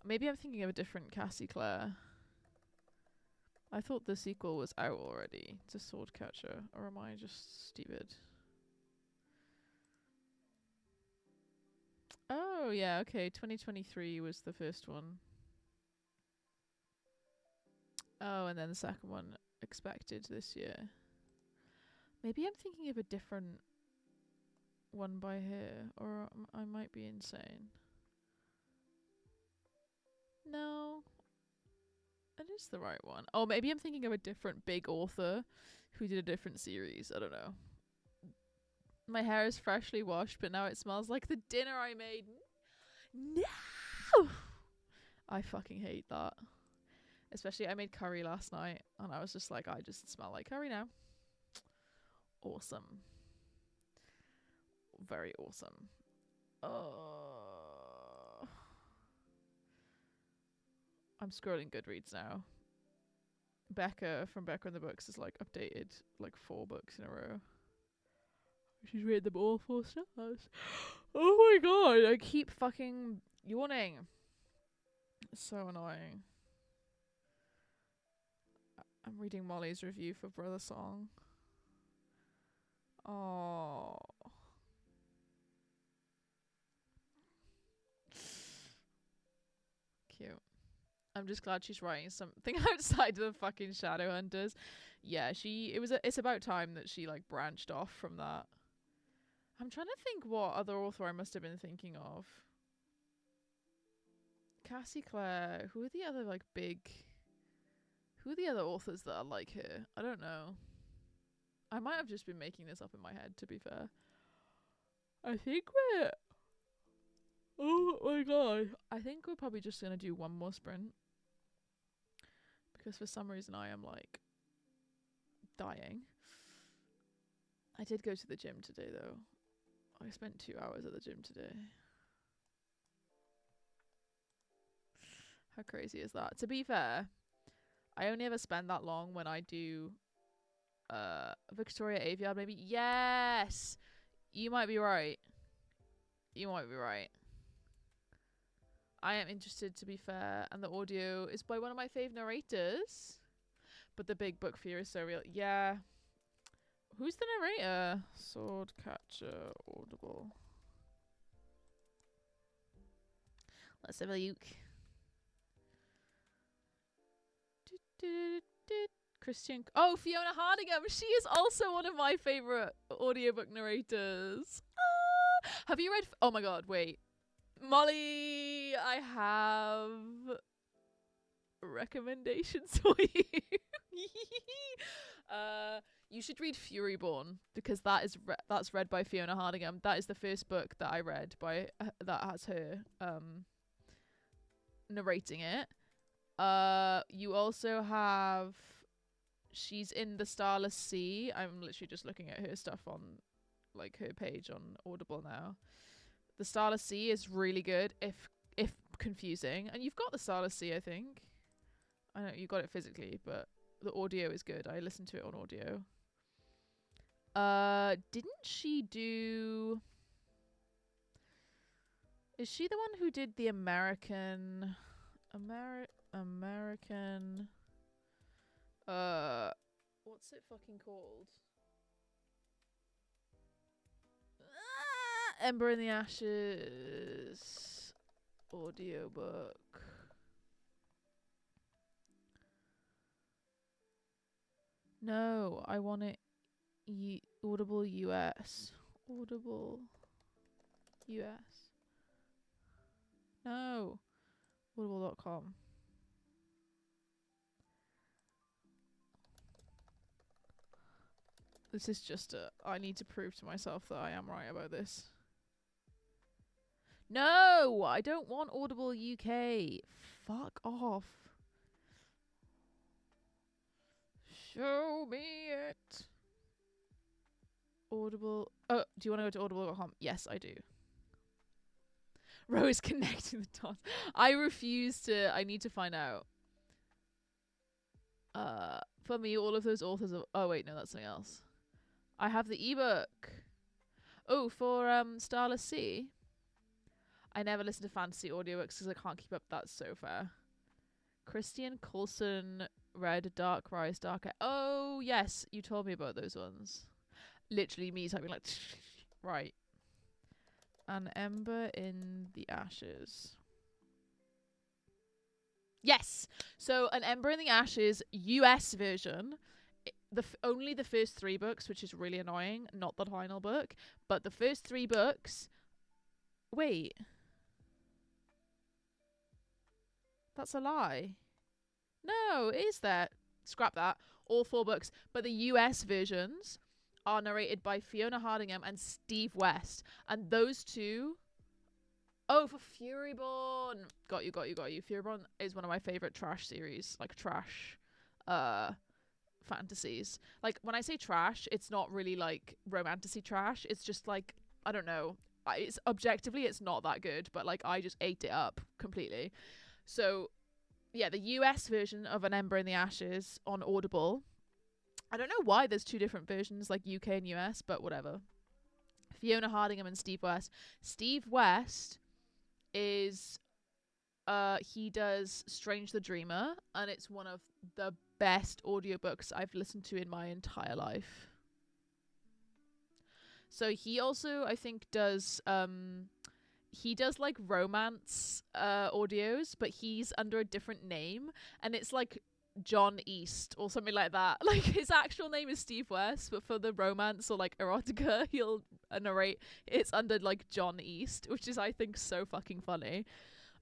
Maybe I'm thinking of a different Cassie Clare. I thought the sequel was out already to Swordcatcher, or am I just stupid? Oh, yeah, okay. 2023 was the first one. Oh, and then the second one expected this year. Maybe I'm thinking of a different one by her, or I might be insane. No. It is the right one. Oh, maybe I'm thinking of a different big author who did a different series. I don't know. My hair is freshly washed, but now it smells like the dinner I made. No! I fucking hate that. Especially, I made curry last night, and I was just like, I just smell like curry now. Awesome. Very awesome. I'm scrolling Goodreads now. Becca from Becca and the Books is like updated like 4 books in a row. She's rated them all 4 stars. Oh my god, I keep fucking yawning. It's so annoying. I'm reading Molly's review for Brother Song. Oh. Cute. I'm just glad she's writing something outside of the fucking Shadowhunters. yeah, it's about time that she like branched off from that. I'm trying to think what other author I must have been thinking of. Cassie Clare. Who are the other like big? Who are the other authors that are like her? I don't know. I might have just been making this up in my head, to be fair. I think we're. Oh my god. I think we're probably just gonna do one more sprint. Because for some reason I am like dying. I did go to the gym today though. I spent 2 hours at the gym today. How crazy is that? To be fair, I only ever spend that long when I do Victoria Aveyard maybe. Yes! You might be right. You might be right. I am interested, to be fair, and the audio is by one of my fave narrators. But the big book fear is so real. Yeah. Who's the narrator? Swordcatcher Audible. Let's have a look. Christian. Oh, Fiona Hardingham. She is also one of my favorite audiobook narrators. Have you read? Oh my god, wait. Molly, I have recommendations for you. You should read Furyborn because that's read by Fiona Hardingham. That is the first book that I read by that has her narrating it. You also have she's in The Starless Sea. I'm literally just looking at her stuff on like her page on Audible now. The Starless Sea is really good if confusing. And you've got The Starless Sea, I think. I know you got it physically, but the audio is good. I listened to it on audio. Didn't she do... Is she the one who did the American... What's it fucking called? Ember in the Ashes audiobook. No, I want it Audible US. Audible US. No. Audible.com. This is just I need to prove to myself that I am right about this. No, I don't want Audible UK. Fuck off. Show me it. Audible. Oh, do you want to go to audible.com? Yes, I do. Rose connecting the dots. I refuse to. I need to find out. For me, all of those authors of. Oh wait, no, that's something else. I have the ebook. Oh, for Starless Sea. I never listen to fantasy audiobooks because I can't keep up. That's so fair. Christian Coulson read Dark Rise, Dark. Oh yes, you told me about those ones. Literally me typing like, right. An Ember in the Ashes. Yes. So An Ember in the Ashes US version. Only the first 3 books, which is really annoying. Not the final book, but the first 3 books. Wait. That's a lie. No, is that? Scrap that. All 4 books. But the US versions are narrated by Fiona Hardingham and Steve West. And those 2... Oh, for Furyborn. Got you. Furyborn is one of my favorite trash series. Like, trash fantasies. Like, when I say trash, it's not really, like, romantasy trash. It's just, like, I don't know. It's objectively, it's not that good. But, like, I just ate it up completely. So, yeah, the US version of An Ember in the Ashes on Audible. I don't know why there's 2 different versions, like UK and US, but whatever. Fiona Hardingham and Steve West. Steve West is, he does Strange the Dreamer, and it's one of the best audiobooks I've listened to in my entire life. So he also, I think, does... he does like romance audios, but he's under a different name, and it's like John East or something like that. Like his actual name is Steve West, but for the romance or like erotica, he'll narrate it's under like John East, which is I think so fucking funny.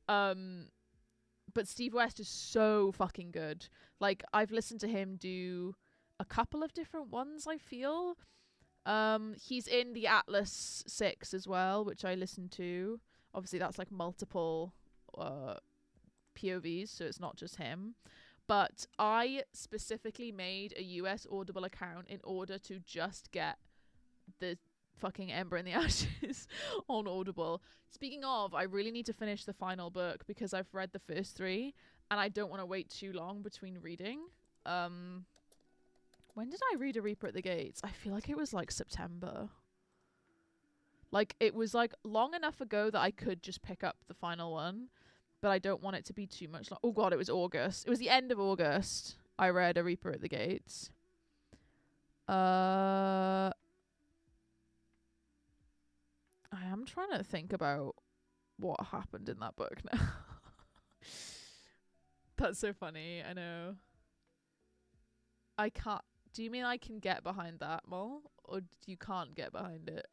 But Steve West is so fucking good. Like I've listened to him do a couple of different ones, I feel. He's in the Atlas 6 as well, which I listened to. Obviously that's like multiple POVs, so it's not just him. But I specifically made a US Audible account in order to just get the fucking Ember in the Ashes on Audible. Speaking of, I really need to finish the final book because I've read the first 3 and I don't want to wait too long between reading. When did I read A Reaper at the Gates? I feel like it was like September. Like it was like long enough ago that I could just pick up the final one, but I don't want it to be too much long. Oh god, it was August. It was the end of August I read A Reaper at the Gates. I am trying to think about what happened in that book now. That's so funny, I know. I can't. Do you mean I can get behind that, Mol? Or you can't get behind it?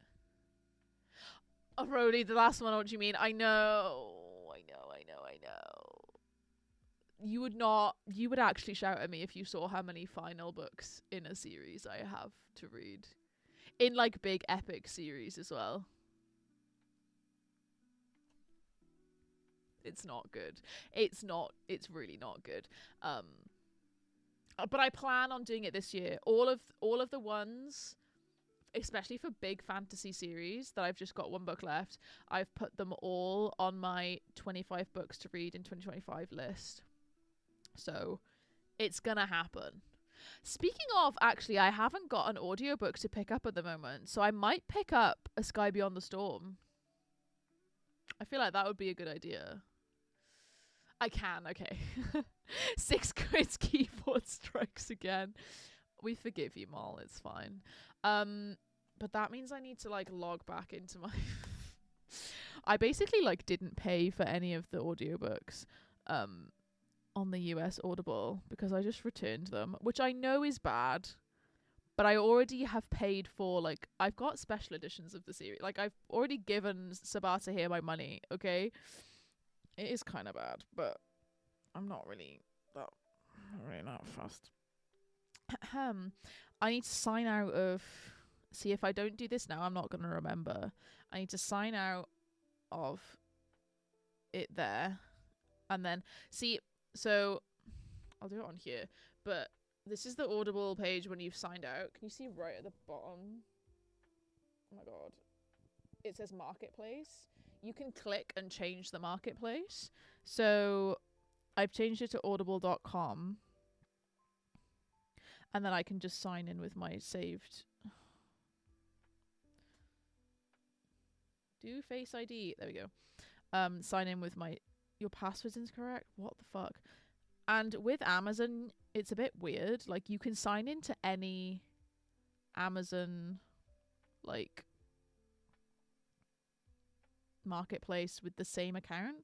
Oh, Rody, the last one, what do you mean? I know. You would actually shout at me if you saw how many final books in a series I have to read. In like big epic series as well. It's not good. It's really not good. But I plan on doing it this year. All of the ones, especially for big fantasy series that I've just got one book left, I've put them all on my 25 books to read in 2025 list. So it's gonna happen. Speaking of, actually, I haven't got an audiobook to pick up at the moment, so I might pick up A Sky Beyond the Storm. I feel like that would be a good idea. I can, okay. 6 quid keyboard strikes again. We forgive you, Mol, it's fine. But that means I need to like log back into my I basically like didn't pay for any of the audiobooks on the US Audible because I just returned them, which I know is bad, but I already have paid for, like, I've got special editions of the series. Like, I've already given Sabata here my money, okay? It is kind of bad, but I'm not really that fast. I need to sign out of... See, if I don't do this now, I'm not going to remember. I need to sign out of it there. And then... See, so... I'll do it on here. But this is the Audible page when you've signed out. Can you see right at the bottom? Oh my god. It says Marketplace. You can click and change the Marketplace. So I've changed it to audible.com. And then I can just sign in with my saved... Do Face ID. There we go. Sign in with my... Your password's incorrect? What the fuck? And with Amazon, it's a bit weird. Like, you can sign into any Amazon, like, marketplace with the same account.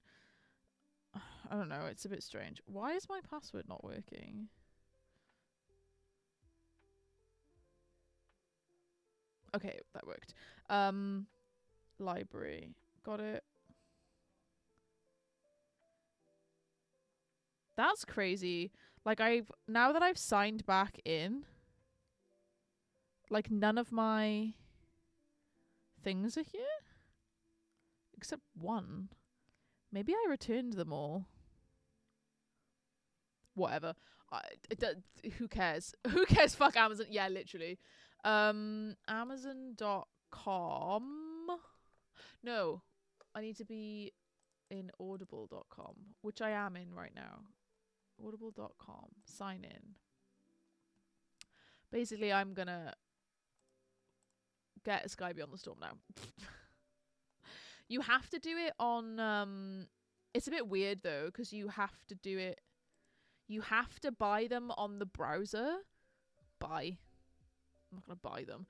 I don't know. It's a bit strange. Why is my password not working? Okay, that worked. Library. Got it. That's crazy. Like, now that I've signed back in, like, none of my things are here. Except one. Maybe I returned them all. Whatever. Who cares? Who cares? Fuck Amazon. Yeah, literally. Amazon.com. No. I need to be in audible.com, which I am in right now. Audible.com. Sign in. Basically, I'm gonna get A Sky Beyond the Storm now. You have to do it on... it's a bit weird, though, because you have to do it... You have to buy them on the browser. I'm not gonna buy them.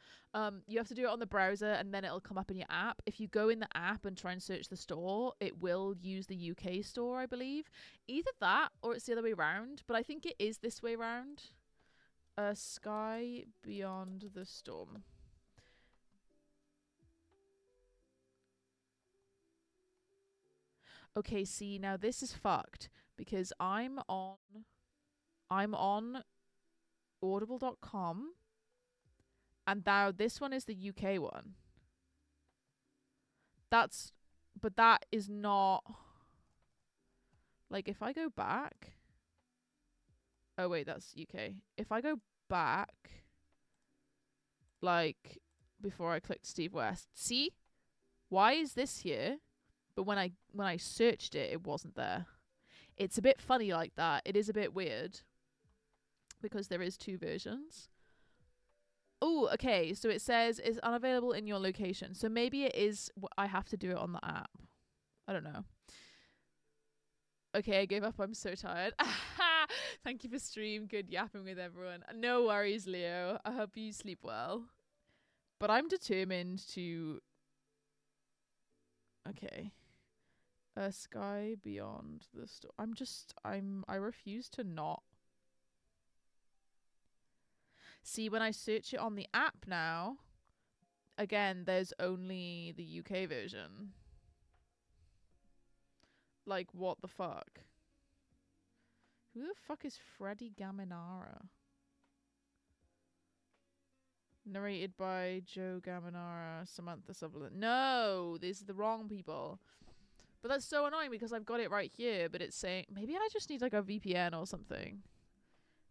You have to do it on the browser and then it'll come up in your app. If you go in the app and try and search the store, it will use the UK store, I believe. Either that or it's the other way around, but I think it is this way round. Sky Beyond the Storm. Okay, see, now this is fucked because I'm on audible.com and now this one is the UK one. But that is not, like, if I go back, oh wait, that's UK. If I go back, like, before I clicked Steve West, see, why is this here? But when I searched it, it wasn't there. It's a bit funny like that. It is a bit weird because there is two versions. Oh, okay. So it says it's unavailable in your location. So maybe it is. I have to do it on the app. I don't know. Okay, I gave up. I'm so tired. Thank you for stream. Good yapping with everyone. No worries, Leo. I hope you sleep well. But I'm determined to. Okay. A Sky Beyond the Storm. I refuse to not. See, when I search it on the app now, again, there's only the UK version. Like, what the fuck? Who the fuck is Freddie Gaminara? Narrated by Joe Gaminara, Samantha Sutherland. No, these are the wrong people. But that's so annoying because I've got it right here, but it's saying maybe I just need like a VPN or something.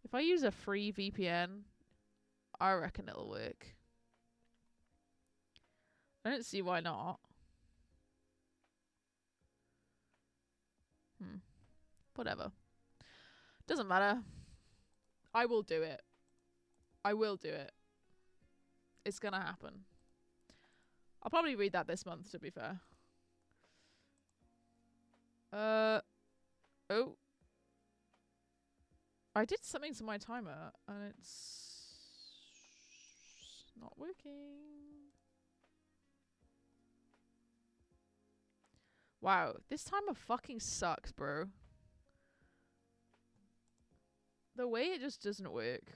If I use a free VPN, I reckon it'll work. I don't see why not. Whatever. Doesn't matter. I will do it. I will do it. It's gonna happen. I'll probably read that this month, to be fair. Oh. I did something to my timer, and it's not working. Wow, this timer fucking sucks, bro. The way it just doesn't work.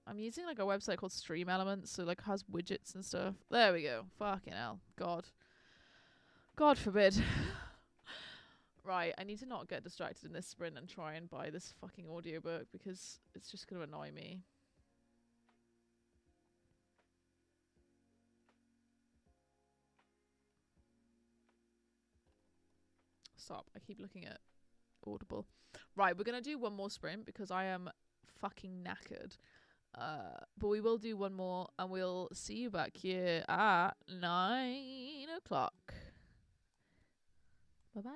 I'm using like a website called Stream Elements, so like has widgets and stuff. There we go. Fucking hell. God. God forbid. Right, I need to not get distracted in this sprint and try and buy this fucking audiobook because it's just gonna annoy me. Stop. I keep looking at Audible. Right, we're gonna do one more sprint because I am fucking knackered. But we will do one more and we'll see you back here at 9 o'clock. Bye bye.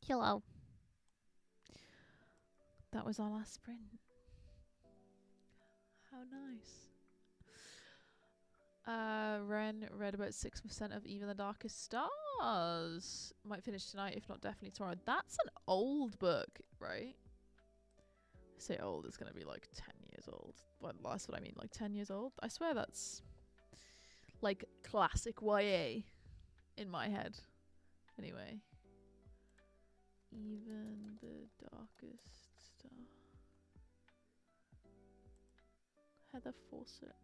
Hello. That was our last sprint. How nice. Ren read about 6% of Even the Darkest Stars. Might finish tonight, if not definitely tomorrow. That's an old book, right? I say old, it's gonna be like 10 years old. Well, that's what I mean, like 10 years old. I swear that's like classic YA in my head. Anyway. Even the Darkest Star. Heather Fawcett.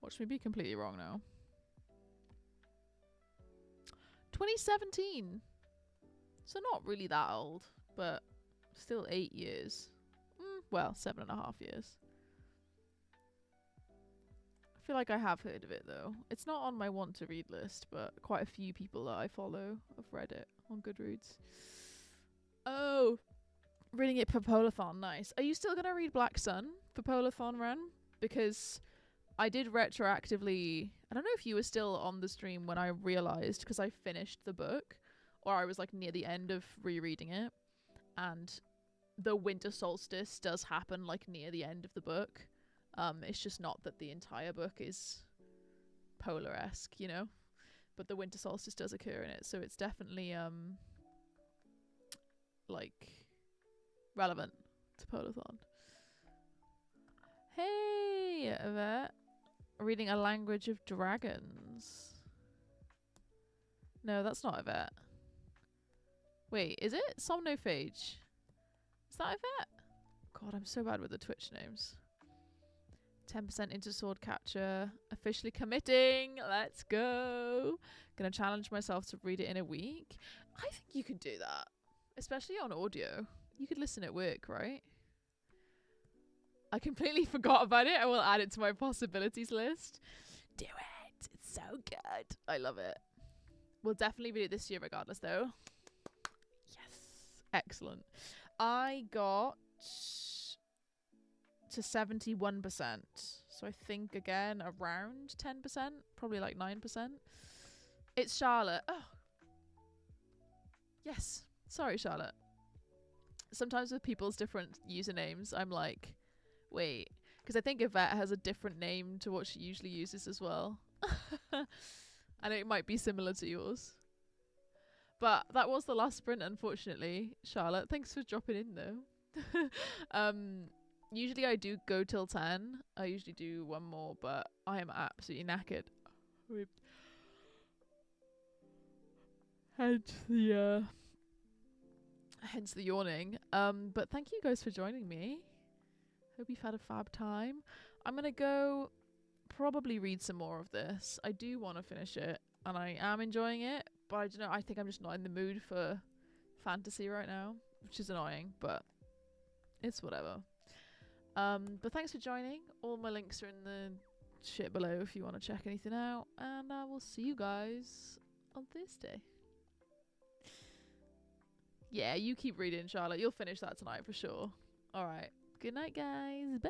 Watch me be completely wrong now. 2017. So not really that old, but still 8 years. Well, 7.5 years. I feel like I have heard of it though. It's not on my want to read list, but quite a few people that I follow have read it on Goodreads. Oh, reading it for Polathon, nice. Are you still gonna read Black Sun for Polathon, Ren? Because I did retroactively, I don't know if you were still on the stream when I realized, because I finished the book, or I was like near the end of rereading it, and the winter solstice does happen like near the end of the book. It's just not that the entire book is polar-esque, you know, but the winter solstice does occur in it, so it's definitely like relevant to Polathon. Hey, Yvette. Reading A Language of Dragons. No, that's not Yvette. Wait, is it? Somnophage. Is that Yvette? God, I'm so bad with the Twitch names. 10% into Swordcatcher. Officially committing. Let's go. Gonna challenge myself to read it in a week. I think you could do that. Especially on audio. You could listen at work, right? I completely forgot about it. I will add it to my possibilities list. Do it. It's so good. I love it. We'll definitely read it this year regardless though. Yes. Excellent. I got to 71%. So I think again around 10%. Probably like 9%. It's Charlotte. Oh. Yes. Sorry, Charlotte. Sometimes with people's different usernames, I'm like, wait, because I think Yvette has a different name to what she usually uses as well. And it might be similar to yours. But that was the last sprint, unfortunately. Charlotte, thanks for dropping in though. Usually I do go till 10. I usually do one more, but I am absolutely knackered. Hence the yawning. But thank you guys for joining me. Hope you've had a fab time. I'm gonna go probably read some more of this. I do want to finish it, and I am enjoying it, but I don't know, I think I'm just not in the mood for fantasy right now, which is annoying, but it's whatever. But thanks for joining. All my links are in the shit below if you want to check anything out, and I will see you guys on Thursday. Yeah, you keep reading, Charlotte. You'll finish that tonight for sure. Alright. Good night, guys. Bye.